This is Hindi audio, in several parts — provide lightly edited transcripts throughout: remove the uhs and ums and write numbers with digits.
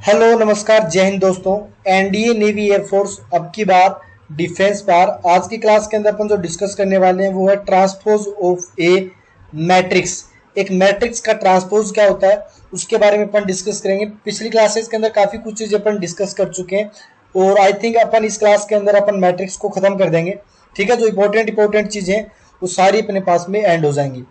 हेलो नमस्कार जय हिंद दोस्तों। एनडीए नेवी एयरफोर्स अब की बार डिफेंस बार आज की क्लास के अंदर अपन जो डिस्कस करने वाले हैं वो है ट्रांसपोज ऑफ ए मैट्रिक्स। एक मैट्रिक्स का ट्रांसपोज क्या होता है उसके बारे में अपन डिस्कस करेंगे। पिछली क्लासेस के अंदर काफी कुछ चीजें अपन डिस्कस कर चुके हैं और आई थिंक अपन इस क्लास के अंदर अपन मैट्रिक्स को खत्म कर देंगे। ठीक है, जो इंपॉर्टेंट चीजें हैं वो सारी अपने पास में एंड हो जाएंगी।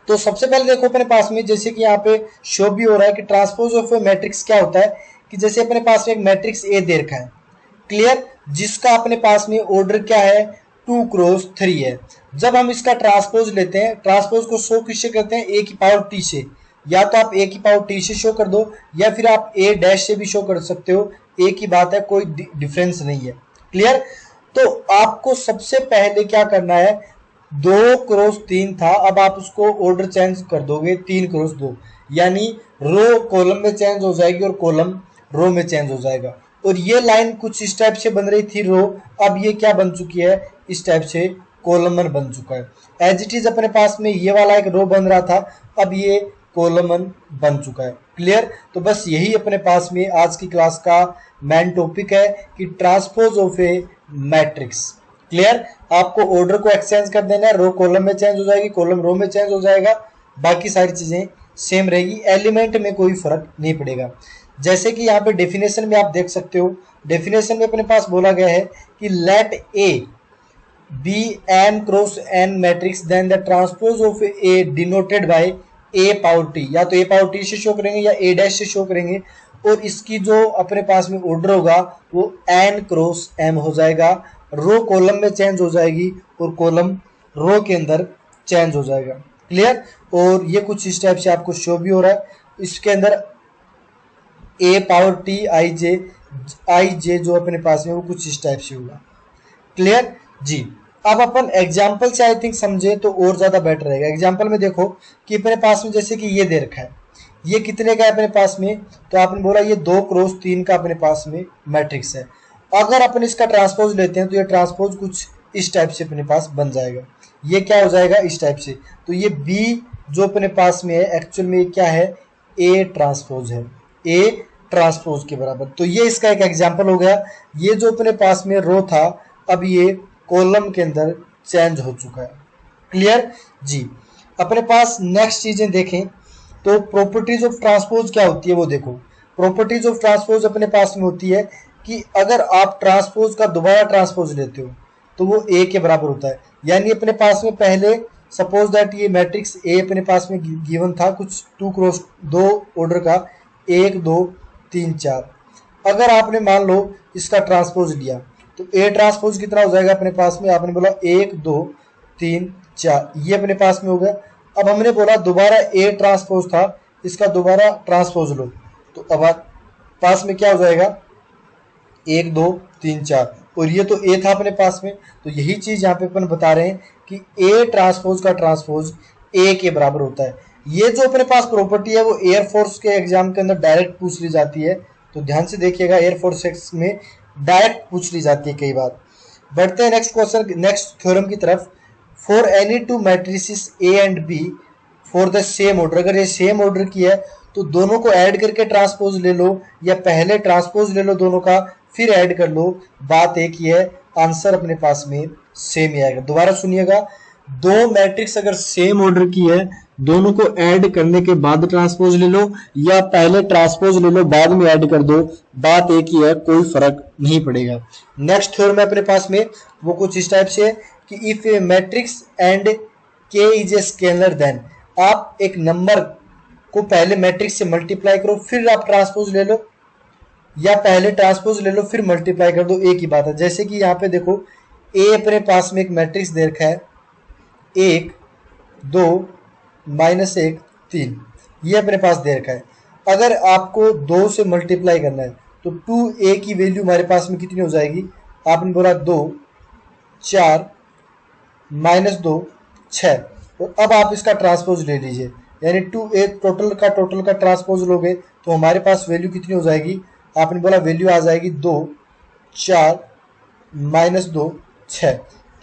तो सबसे पहले देखो अपने पास में जैसे कि यहाँ पे शो भी हो रहा है कि ट्रांसपोज ऑफ ए मैट्रिक्स क्या होता है कि जैसे अपने पास में एक मैट्रिक्स ए दे रखा है, क्लियर, जिसका अपने पास में ऑर्डर क्या है 2×3 है। जब हम इसका ट्रांसपोज लेते हैं, ट्रांसपोज को शो किससे करते हैं ए की पावर टी से, या तो आप ए की पावर टी से शो कर दो या फिर आप ए डैश से भी शो कर सकते हो, एक ही बात है, कोई डिफरेंस नहीं है, क्लियर। तो आपको सबसे पहले क्या करना है, 2×3 था, अब आप उसको ऑर्डर चेंज कर दोगे 3×2, यानी रो कॉलम में चेंज हो जाएगी और कॉलम रो में चेंज हो जाएगा। और ये लाइन कुछ इस टाइप से बन रही थी रो, अब ये क्या बन चुकी है, इस टाइप से कॉलमन बन चुका है। एज इट इज अपने पास में ये वाला एक रो बन रहा था, अब ये कॉलमन बन चुका है, क्लियर। तो बस यही अपने पास में आज की क्लास का मेन टॉपिक है कि transpose of A matrix, clear. आपको ऑर्डर को एक्सचेंज कर देना है, रो कॉलम में चेंज हो जाएगी, कॉलम रो में चेंज हो जाएगा, बाकी सारी चीजें सेम रहेगी, एलिमेंट में कोई फर्क नहीं पड़ेगा। जैसे कि यहाँ पे डेफिनेशन में आप देख सकते हो, डेफिनेशन में अपने पास बोला गया है कि let A B m×n matrix then the transpose of A denoted by A power T, या तो ए पावर टी से शो करेंगे या ए डैश से शो करेंगे, और इसकी जो अपने पास में ऑर्डर होगा वो n×m हो जाएगा, रो कॉलम में चेंज हो जाएगी और कॉलम रो के अंदर चेंज हो जाएगा, क्लियर। और ये कुछ इस टाइप से आपको शो भी हो रहा है, इसके अंदर ए पावर टी आई जे जो अपने पास में वो कुछ इस टाइप से होगा, क्लियर जी। अब अपन एग्जाम्पल से आई थिंक समझे तो और ज्यादा बेटर रहेगा। एग्जाम्पल में देखो कि अपने पास में जैसे कि ये दे रखा है, ये कितने का है अपने पास में, तो आपने बोला ये 2×3 का अपने पास में मैट्रिक्स है। अगर अपन इसका ट्रांसपोज लेते हैं तो ये ट्रांसपोज कुछ इस टाइप से अपने पास बन जाएगा, ये क्या हो जाएगा इस टाइप से। तो ये बी जो अपने पास में है एक्चुअल में क्या है, ए ट्रांसपोज है, ए ट्रांसपोज के बराबर। तो ये इसका एक एग्जाम्पल हो गया। ये जो अपने पास में रो था अब ये कॉलम के अंदर चेंज हो चुका है, क्लियर जी। अपने पास नेक्स्ट चीजें देखें तो प्रॉपर्टीज ऑफ ट्रांसपोज क्या होती है वो देखो। प्रॉपर्टीज ऑफ ट्रांसपोज अपने पास में होती है कि अगर आप ट्रांसपोज का दोबारा ट्रांसपोज लेते हो तो वो ए के बराबर होता है, यानी अपने पास में पहले सपोज दैट ये मैट्रिक्स ए अपने पास में गिवन था कुछ 2×2 ऑर्डर का 1 2 3 4। अगर आपने मान लो इसका ट्रांसपोज लिया तो ए ट्रांसपोज कितना हो जाएगा अपने पास में, आपने बोला 1 2 3 4, ये अपने पास में हो गया। अब हमने बोला दोबारा ए ट्रांसपोज था, इसका दोबारा ट्रांसपोज लो, तो अब पास में क्या हो जाएगा 1 2 3 4, और ये तो ए था अपने पास में। तो यही चीज यहाँ पे अपन बता रहे हैं कि ए ट्रांसपोज का ट्रांसपोज ए के बराबर होता है। ये जो अपने पास प्रॉपर्टी है वो एयरफोर्स के एग्जाम के अंदर डायरेक्ट पूछ ली जाती है, तो ध्यान से देखिएगा, एयरफोर्स में डायरेक्ट पूछ ली जाती है कई बार। बढ़ते हैं नेक्स्ट क्वेश्चन, नेक्स्ट थ्योरम की तरफ। For any two matrices A and B for the same order, अगर ये सेम ऑर्डर की है तो दोनों को ऐड करके ट्रांसपोज ले लो, या पहले ट्रांसपोज ले लो दोनों का फिर ऐड कर लो, बात एक ही है, आंसर अपने पास में सेम ही आएगा। दोबारा सुनिएगा, दो मैट्रिक्स अगर सेम ऑर्डर की है दोनों को ऐड करने के बाद ट्रांसपोज ले लो या पहले ट्रांसपोज ले लो बाद में ऐड कर दो, बात एक ही है, कोई फर्क नहीं पड़ेगा। नेक्स्ट थ्योरम अपने पास में वो कुछ इस टाइप से है कि इफ ए मैट्रिक्स एंड के इज ए स्केलर देन, आप एक नंबर को पहले मैट्रिक्स से मल्टीप्लाई करो फिर आप ट्रांसपोज ले लो, या पहले ट्रांसपोज ले लो फिर मल्टीप्लाई कर दो, एक ही बात है। जैसे कि यहाँ पे देखो ए अपने पास में एक मैट्रिक्स दे रखा है 1 2 -1 3, ये अपने पास दे रखा है। अगर आपको 2 से मल्टीप्लाई करना है तो 2a की वैल्यू हमारे पास में कितनी हो जाएगी, आपने बोला 2 4 -2 6, तो अब आप इसका ट्रांसपोज ले लीजिए, यानी 2a टोटल का ट्रांसपोज लोगे तो हमारे पास वैल्यू कितनी हो जाएगी, आपने बोला वैल्यू आ जाएगी 2 4 -2 6,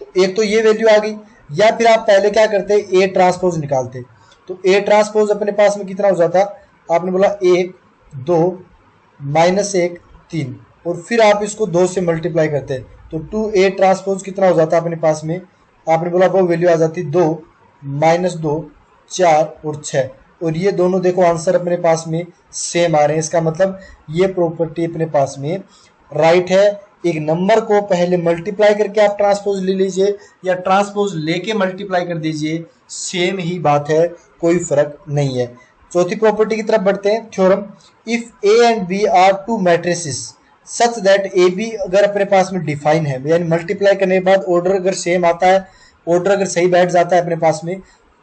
तो एक तो ये वैल्यू आ गई। या फिर आप पहले क्या करते ए ट्रांसपोज निकालते, तो ए ट्रांसपोज अपने पास में कितना हो जाता, आपने बोला 1 2 -1 3, और फिर आप इसको 2 से मल्टीप्लाई करते हैं तो 2A ट्रांसपोज कितना हो जाता है अपने पास में, आपने बोला वो वैल्यू आ जाती 2 -2 4 और 6, और ये दोनों देखो आंसर अपने पास में सेम आ रहे हैं। इसका मतलब ये प्रॉपर्टी अपने पास में राइट है। एक नंबर को पहले मल्टीप्लाई करके आप ट्रांसपोज ले लीजिए या ट्रांसपोज लेके मल्टीप्लाई कर दीजिए, सेम ही बात है, कोई फर्क नहीं है। चौथी प्रॉपर्टी की तरफ बढ़ते हैं। Theorem, if A and B are two matrices such that A B अगर अपने पास में डिफाइन है, यानी मल्टीप्लाई करने के बाद ऑर्डर अगर सेम आता है, ऑर्डर अगर सही बैठ जाता है अपने पास में,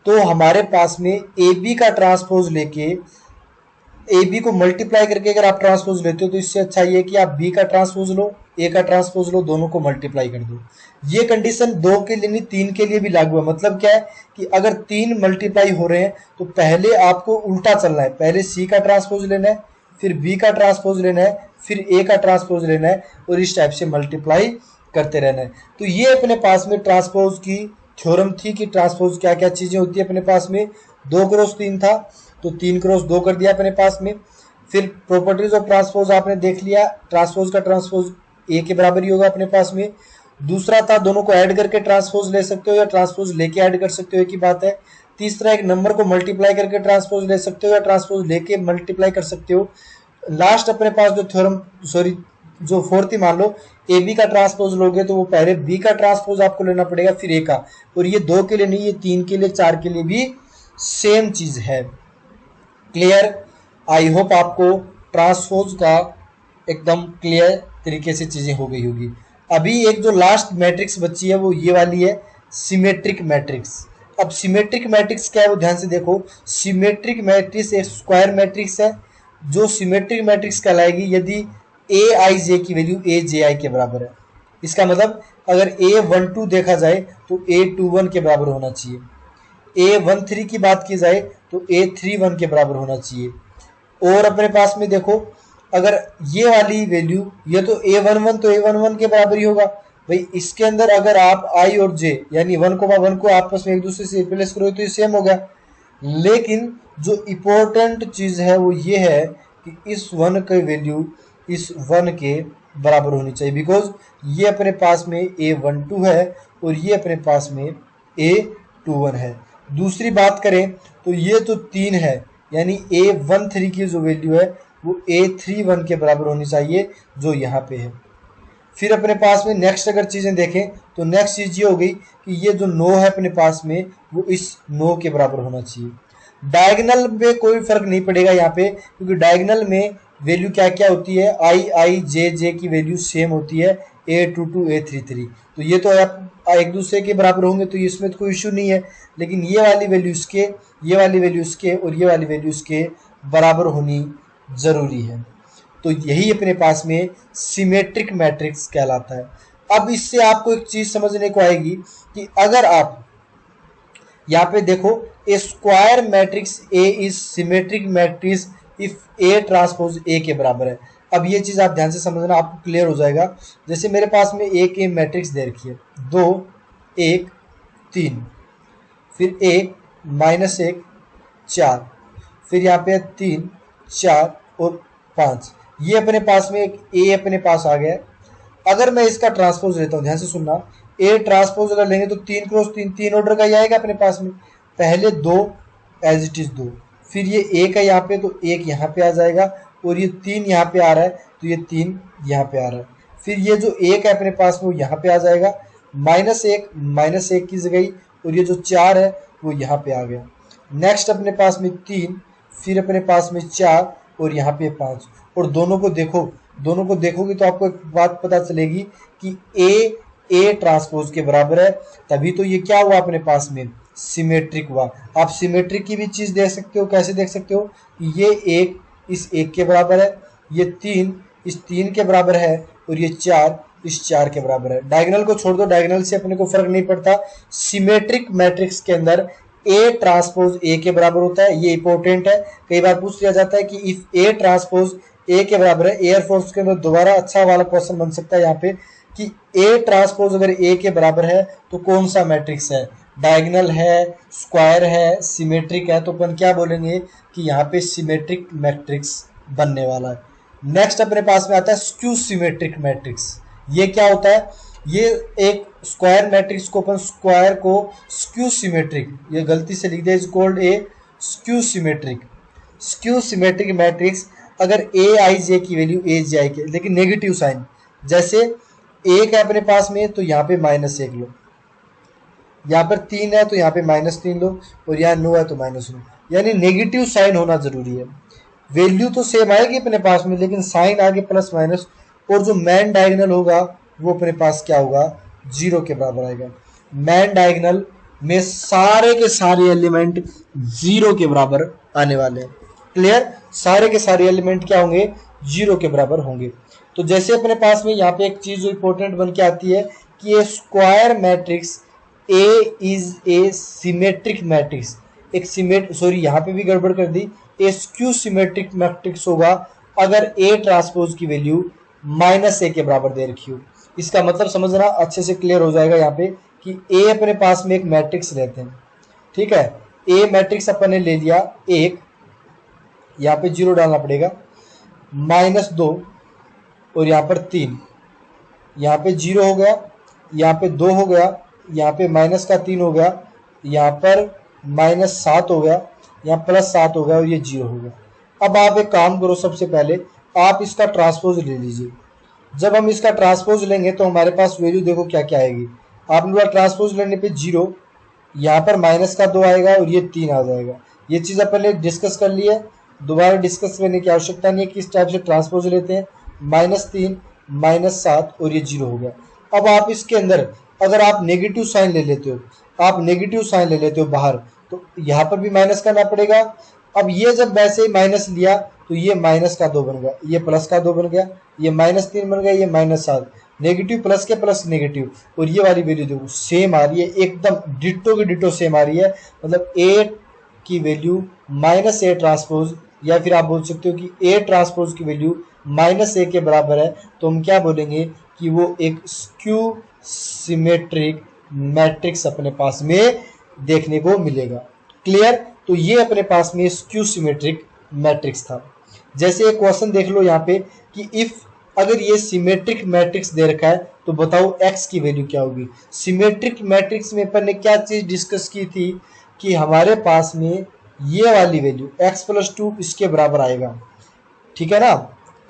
तो हमारे पास में ए बी का ट्रांसपोज लेके ए बी को मल्टीप्लाई करके अगर आप ट्रांसपोज लेते हो तो इससे अच्छा ये कि आप बी का ट्रांसपोज लो, ए का ट्रांसपोज लो, दोनों को मल्टीप्लाई कर दो। ये कंडीशन 2 के लिए नहीं 3 के लिए भी लागू है। मतलब क्या है कि अगर 3 मल्टीप्लाई हो रहे हैं तो पहले आपको उल्टा चलना है, पहले सी का ट्रांसपोज लेना है, फिर बी का ट्रांसपोज लेना है, फिर ए का ट्रांसपोज लेना है, और इस टाइप से मल्टीप्लाई करते रहना है। तो ये अपने पास में ट्रांसपोज की थ्योरम थी कि ट्रांसपोज क्या क्या चीजें होती है अपने पास में। 2 क्रॉस 3 था तो 3 क्रॉस 2 कर दिया अपने पास में। फिर प्रॉपर्टीज ऑफ ट्रांसपोज आपने देख लिया, ट्रांसपोज का ट्रांसपोज ए के बराबर ही होगा अपने पास में। दूसरा था दोनों को ऐड करके ट्रांसपोज ले सकते हो या ट्रांसपोज लेके ऐड कर सकते हो, एक ही बात है। तीसरा, एक नंबर को मल्टीप्लाई करके ट्रांसपोज ले सकते हो या ट्रांसपोज लेके मल्टीप्लाई कर सकते हो। लास्ट अपने पास जो थ्योरम जो फोर्थ ही मान लो, ए बी का ट्रांसपोज लोगे तो वो पहले बी का ट्रांसपोज आपको लेना पड़ेगा, फिर ए का, और ये 2 के लिए नहीं, ये 3 के लिए 4 के लिए भी सेम चीज है। क्लियर? आई होप आपको ट्रांसपोज का एकदम क्लियर तरीके से चीजें हो गई होगी। अभी एक जो लास्ट मैट्रिक्स बची है वो ये वाली है, सिमेट्रिक मैट्रिक्स। अब सिमेट्रिक मैट्रिक्स क्या है वो ध्यान से देखो। सिमेट्रिक मैट्रिक्स एक स्क्वायर मैट्रिक्स है जो सिमेट्रिक मैट्रिक्स कहलाएगी यदि ए आई जे की वैल्यू ए जे आई के बराबर है। इसका मतलब अगर A12 देखा जाए तो A21 के बराबर होना चाहिए, A13 की बात की जाए तो A31 के बराबर होना चाहिए। और अपने पास में देखो अगर ये वाली वैल्यू, ये तो A11 तो A11 के बराबर ही होगा भाई। इसके अंदर अगर आप I और J यानी 1,1 को आपस में एक दूसरे से रिप्लेस करो तो ये सेम हो गया। लेकिन जो इम्पोर्टेंट चीज है वो ये है कि इस 1 की वैल्यू इस 1 के बराबर होनी चाहिए, बिकॉज ये अपने पास में A12 है और ये अपने पास में A21 है। दूसरी बात करें तो ये तो 3 है, यानी A13 की जो वैल्यू है वो A31 के बराबर होनी चाहिए जो यहाँ पे है। फिर अपने पास में नेक्स्ट अगर चीजें देखें तो नेक्स्ट चीज ये हो गई कि ये जो 9 है अपने पास में वो इस 9 के बराबर होना चाहिए। डायगोनल में कोई फर्क नहीं पड़ेगा यहाँ पे, क्योंकि डायगोनल में वैल्यू क्या क्या होती है, आई जे जे की वैल्यू सेम होती है, A22 A33, तो ये तो आप एक दूसरे के बराबर होंगे तो इसमें तो कोई इशू नहीं है। लेकिन ये वाली वैल्यू इसके, ये वाली वैल्यू इसके और ये वाली वैल्यू इसके बराबर होनी जरूरी है। तो यही अपने पास में सिमेट्रिक मैट्रिक्स कहलाता है। अब इससे आपको एक चीज समझने को आएगी कि अगर आप यहाँ पे देखो, A square matrix A is symmetric matrix if A transpose A के बराबर है। अब ये चीज आप ध्यान से समझना, आपको क्लियर हो जाएगा। जैसे मेरे पास में एक ए मैट्रिक्स दे रखी है 2 1 3, फिर 1 -1 4, फिर यहाँ पे 3 4 और 5, ये अपने पास में एक ए अपने पास आ गया। अगर मैं इसका ट्रांसपोज लेता हूँ, ध्यान से सुनना, ए ट्रांसपोज अगर लेंगे तो 3 क्रॉस 3 3 ऑर्डर का ही आएगा अपने पास में। पहले 2 एज इट इज 2, फिर ये एक है यहाँ पे तो एक यहाँ पे आ जाएगा, और ये 3 यहाँ पे आ रहा है तो ये 3 यहाँ पे आ रहा है। फिर ये जो एक है अपने पास में वो यहाँ पे आ जाएगा, -1 की जगह, और ये जो 4 है वो यहाँ पे आ गया। नेक्स्ट अपने पास में 3, फिर अपने पास में 4 और यहाँ पे 5, और दोनों को देखोगे तो आपको एक बात पता चलेगी कि ए ट्रांसपोज के बराबर है, तभी तो ये क्या हुआ अपने पास में सिमेट्रिक हुआ। आप सिमेट्रिक की भी चीज देख सकते हो, कैसे देख सकते हो कि ये एक इस एक के बराबर है, ये 3 इस 3 के बराबर है, और ये 4 इस 4 के बराबर है। डायगोनल को छोड़ दो, डायगोनल से अपने को फर्क नहीं पड़ता। सिमेट्रिक मैट्रिक्स के अंदर ए ट्रांसपोज ए के बराबर होता है, ये इंपॉर्टेंट है। कई बार पूछ लिया जाता है कि इफ ए ट्रांसपोज ए के बराबर है, एयरफोर्स के अंदर दोबारा अच्छा वाला क्वेश्चन बन सकता है यहाँ पे कि ए ट्रांसपोज अगर ए के बराबर है तो कौन सा मैट्रिक्स है, डायगोनल है, स्क्वायर है, सिमेट्रिक है, तो अपन क्या बोलेंगे कि यहाँ पे सिमेट्रिक मैट्रिक्स बनने वाला है। नेक्स्ट अपने पास में आता है स्क्यू सिमेट्रिक मैट्रिक्स। ये क्या होता है? ये एक स्क्वायर मैट्रिक्स को अपन स्क्वायर को स्क्यू सिमेट्रिक, ये गलती से लिख दिया, is called A skew symmetric. Skew symmetric matrix अगर ए आई जे की वैल्यू ए जे आई की, लेकिन नेगेटिव साइन, जैसे एक है अपने पास में तो यहाँ पे -1 लो, यहाँ पर 3 है तो यहाँ पे -3 लो, और यहाँ 9 है तो -9, यानी नेगेटिव साइन होना जरूरी है। वैल्यू तो सेम आएगी अपने पास में, लेकिन साइन आगे प्लस माइनस, और जो मैन डायगोनल होगा वो अपने पास क्या होगा? 0 के बराबर आएगा। मैन डायगोनल में सारे के सारे एलिमेंट 0 के बराबर आने वाले हैं। क्लियर? सारे के सारे एलिमेंट क्या होंगे? 0 के बराबर होंगे। तो जैसे अपने पास में यहाँ पे एक चीज जो इंपॉर्टेंट बन के आती है कि ये square matrix A is a symmetric matrix, एक सॉरी यहाँ पे भी गड़बड़ कर दी, ए स्क्यू सिमेट्रिक मैट्रिक्स होगा अगर ए ट्रांसपोज की वैल्यू -a के बराबर दे रखी हो। इसका मतलब समझना अच्छे से क्लियर हो जाएगा यहाँ पे कि ए अपने पास में एक मैट्रिक्स लेते हैं, ठीक है, ए मैट्रिक्स अपन ने ले लिया 1, यहाँ पे 0 डालना पड़ेगा, -2 और यहाँ पर 3, यहाँ पे 0 हो गया, यहाँ पे 2 हो गया, यहाँ पे -3 हो गया, यहाँ पर -7 हो गया, यहाँ +7 हो गया, और ये 0 हो गया। अब आप एक काम करो, सबसे पहले आप इसका ट्रांसपोज ले लीजिए। जब हम इसका ट्रांसपोज लेंगे तो हमारे पास वैल्यू देखो क्या क्या आएगी। आपने ट्रांसपोज लेने पे 0, यहाँ पर -2 आएगा और ये 3 आ जाएगा। ये चीज़ अपन ने डिस्कस कर ली है, दोबारा डिस्कस करने की आवश्यकता नहीं है। किस टाइप से ट्रांसपोज लेते हैं? -3 -7 और ये 0 हो गया। अब आप इसके अंदर अगर आप नेगेटिव साइन ले लेते हो, आप नेगेटिव साइन ले लेते हो बाहर, तो यहाँ पर भी माइनस करना पड़ेगा। अब ये जब वैसे ही माइनस लिया तो ये -2 बन गया, ये +2 बन गया, ये -3 बन गया, ये -7, नेगेटिव प्लस के प्लस नेगेटिव, और ये वाली वैल्यू देखो सेम आ रही है, एकदम डिट्टो की डिट्टो सेम आ रही है। मतलब ए की वैल्यू -a ट्रांसपोज, या फिर आप बोल सकते हो कि ए ट्रांसपोज की वैल्यू -a के बराबर है, तो हम क्या बोलेंगे कि वो एक स्क्यू सिमेट्रिक मैट्रिक्स अपने पास में देखने को मिलेगा। क्लियर? तो ये अपने पास में स्क्यू सिमेट्रिक मैट्रिक्स था। जैसे एक क्वेश्चन देख लो यहाँ पे कि इफ अगर ये सिमेट्रिक मैट्रिक्स दे रखा है तो बताओ x की वैल्यू क्या होगी। सिमेट्रिक मैट्रिक्स में अपन ने क्या चीज डिस्कस की थी कि हमारे पास में ये वाली वैल्यू x+2 इसके बराबर आएगा, ठीक है ना।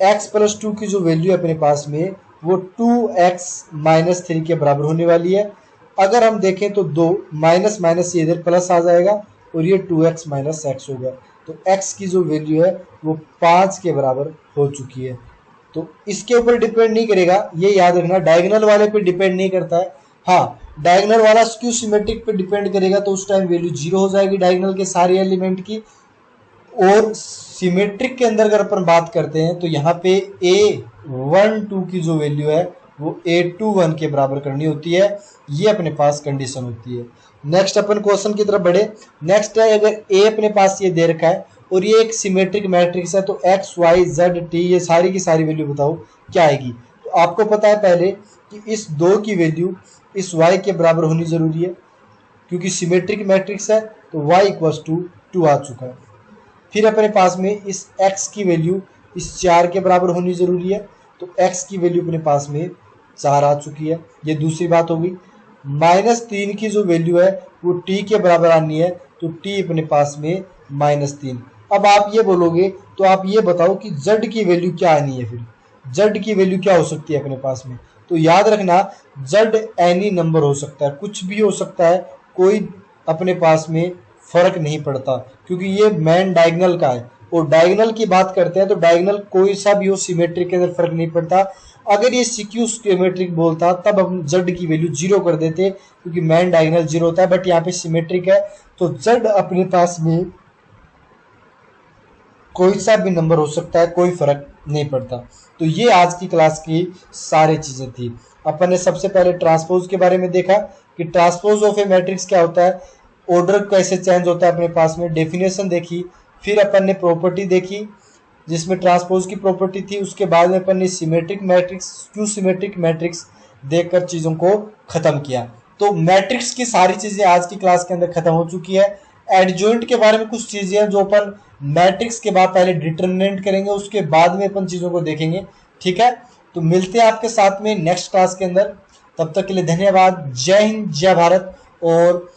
x+2 की जो वैल्यू है अपने पास में वो 2x-3 के बराबर होने वाली है। अगर हम देखें तो 2 माइनस माइनस ये इधर प्लस आ जाएगा और ये 2x - x होगा, तो x की जो वैल्यू है वो 5 के बराबर हो चुकी है। तो इसके ऊपर डिपेंड नहीं करेगा, ये याद रखना, डायगोनल वाले पे डिपेंड नहीं करता है। हाँ, डायगोनल वाला स्क्यू सिमेट्रिक पे डिपेंड करेगा, तो उस टाइम वैल्यू 0 हो जाएगी डायगोनल के सारे एलिमेंट की। और सिमेट्रिक के अंदर अगर अपन बात करते हैं तो यहाँ पे A12 की जो वैल्यू है वो A21 के बराबर करनी होती है, ये अपने पास कंडीशन होती है। नेक्स्ट अपन क्वेश्चन की तरफ बढ़े। नेक्स्ट है, अगर A अपने पास ये दे रखा है और ये एक सिमेट्रिक मैट्रिक्स है, तो x y z t ये सारी की सारी वैल्यू बताओ क्या आएगी। तो आपको पता है पहले कि इस 2 की वैल्यू इस y के बराबर होनी जरूरी है, क्योंकि सिमेट्रिक मैट्रिक्स है, तो y = 2 आ चुका है। फिर अपने पास में इस x की वैल्यू इस 4 के बराबर होनी जरूरी है, तो x की वैल्यू अपने पास में 4 आ चुकी है, ये दूसरी बात होगी। -3 की जो वैल्यू है वो t के बराबर आनी है, तो t अपने पास में -3। अब आप ये बोलोगे तो आप ये बताओ कि z की वैल्यू क्या आनी है। फिर z की वैल्यू क्या हो सकती है अपने पास में, तो याद रखना z एनी नंबर हो सकता है, कुछ भी हो सकता है, कोई अपने पास में फर्क नहीं पड़ता, क्योंकि ये मैन डायगोनल का है। और डायगोनल की बात करते हैं तो डायगोनल कोई सा भी हो, सिमेट्रिक के अंदर फर्क नहीं पड़ता। अगर ये सिक्यू सिमेट्रिक बोलता तब हम z की वैल्यू 0 कर देते, क्योंकि मैन डायगोनल 0 होता है, बट यहाँ पे सिमेट्रिक है तो z अपने पास में कोई सा भी नंबर हो सकता है, कोई फर्क नहीं पड़ता। तो ये आज की क्लास की सारी चीजें थी। अपन ने सबसे पहले ट्रांसपोज के बारे में देखा कि ट्रांसपोज ऑफ ए मैट्रिक्स क्या होता है, ऑर्डर कैसे चेंज होता है अपने पास में, डेफिनेशन देखी। फिर अपन ने प्रॉपर्टी देखी जिसमें ट्रांसपोज की प्रॉपर्टी थी। उसके बाद में अपन ने symmetric matrix, skew symmetric matrix देखकर चीजों को खत्म किया। तो मैट्रिक्स की सारी चीजें आज की क्लास के अंदर खत्म हो चुकी है। एडजॉइंट के बारे में कुछ चीजें हैं जो अपन मैट्रिक्स के बाद पहले डिटरमिनेंट करेंगे, उसके बाद में अपन चीज़ों को देखेंगे। ठीक है, तो मिलते हैं आपके साथ में नेक्स्ट क्लास के अंदर। तब तक के लिए धन्यवाद। जय हिंद, जय भारत। और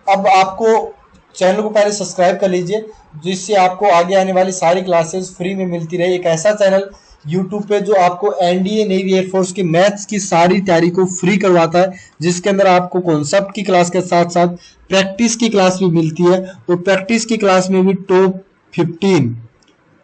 अब आपको चैनल को पहले सब्सक्राइब कर लीजिए, जिससे आपको आगे आने वाली सारी क्लासेस फ्री में मिलती रहे। एक ऐसा चैनल यूट्यूब पे जो आपको एनडीए नेवी एयरफोर्स की मैथ्स की सारी तैयारी को फ्री करवाता है, जिसके अंदर आपको कॉन्सेप्ट की क्लास के साथ साथ प्रैक्टिस की क्लास भी मिलती है। और प्रैक्टिस की क्लास में भी टॉप 15,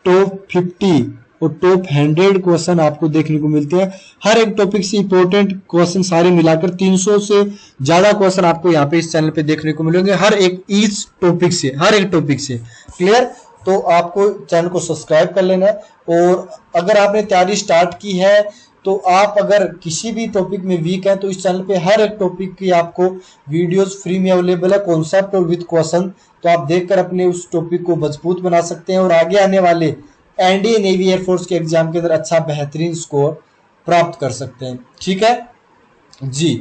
टॉप 50 और टॉप 100 क्वेश्चन आपको देखने को मिलते हैं। हर एक टॉपिक से इंपॉर्टेंट क्वेश्चन सारे मिलाकर 300 से ज्यादा क्वेश्चन आपको यहाँ पे इस चैनल पे देखने को मिलेंगे, हर एक ईच टॉपिक से, हर एक टॉपिक से। क्लियर? तो आपको चैनल को सब्सक्राइब कर लेना है। और अगर आपने तैयारी स्टार्ट की है तो आप अगर किसी भी टॉपिक में वीक हैं तो इस चैनल पे हर एक टॉपिक की आपको वीडियोस फ्री में अवेलेबल है, कॉन्सेप्ट और विद क्वेश्चन। तो आप देखकर अपने उस टॉपिक को मजबूत बना सकते हैं और आगे आने वाले एनडीए नेवी एयरफोर्स के एग्जाम के अंदर अच्छा बेहतरीन स्कोर प्राप्त कर सकते हैं। ठीक है जी,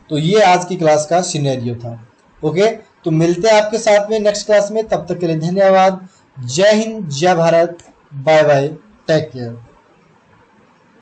तो ये आज की क्लास का सिनेरियो था। ओके, तो मिलते हैं आपके साथ में नेक्स्ट क्लास में। तब तक के लिए धन्यवाद। जय हिंद, जय Bharat. Bye bye, take care.